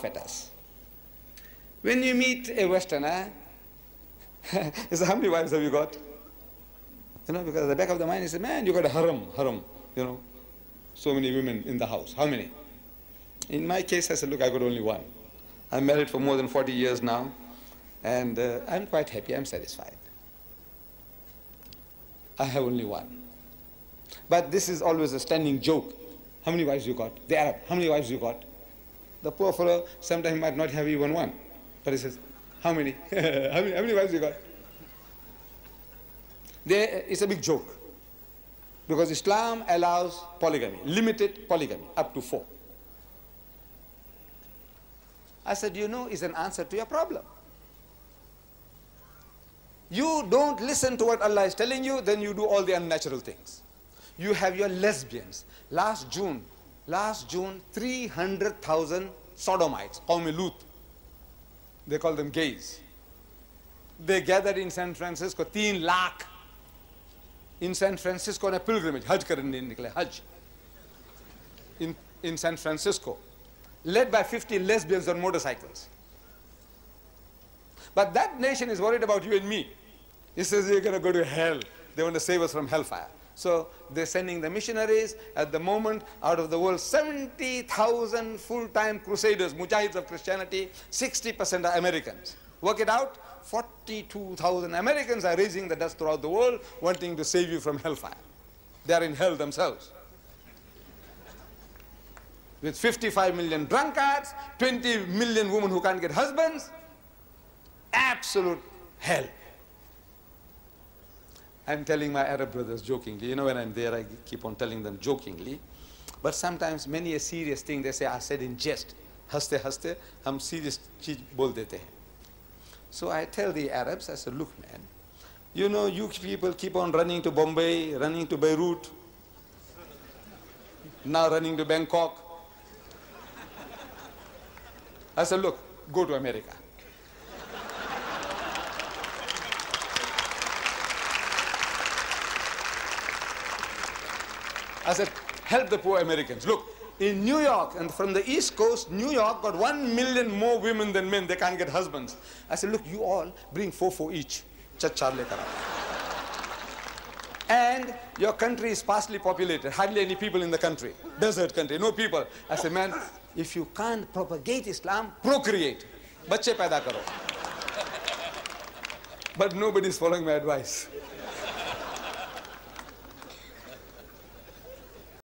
at us. When you meet a Westerner, he says, how many wives have you got? You know, because at the back of the mind, he says, man, you got a harem, you know, so many women in the house. How many? In my case, I said, look, I got only one. I'm married for more than 40 years now, and I'm quite happy, I'm satisfied. I have only one. But this is always a standing joke. How many wives you got? The Arab, how many wives you got? The poor fellow sometimes might not have even one. But he says, how many? how many wives you got? It's a big joke. Because Islam allows polygamy, limited polygamy, up to 4. I said, you know, it's an answer to your problem. You don't listen to what Allah is telling you, then you do all the unnatural things. You have your lesbians. Last June, 300,000 sodomites, Qawmi Lut, they call them gays. They gathered in San Francisco, 3 lakh. In San Francisco on a pilgrimage, Hajj karne nikle, Hajj. In San Francisco, led by 50 lesbians on motorcycles. But that nation is worried about you and me. He says, you're going to go to hell. They want to save us from hellfire. So they're sending the missionaries. At the moment, out of the world, 70,000 full-time crusaders, mujahids of Christianity, 60% are Americans. Work it out, 42,000 Americans are raising the dust throughout the world, wanting to save you from hellfire. They are in hell themselves. With 55 million drunkards, 20 million women who can't get husbands, absolute hell. I'm telling my Arab brothers jokingly, you know, when I'm there, I keep on telling them jokingly, but sometimes many a serious thing they say are said in jest. Haste haste, hum serious cheez bol dete hain. So I tell the Arabs, I said, look man, you know, you people keep on running to Bombay, running to Beirut, now running to Bangkok. I said, look, go to America. I said, help the poor Americans. Look, in New York, and from the East Coast, New York got 1 million more women than men. They can't get husbands. I said, look, you all bring 4 each. Chachar lekar aao. And your country is sparsely populated. Hardly any people in the country. Desert country, no people. I said, man, if you can't propagate Islam, procreate. Bacche paida karo. But nobody is following my advice.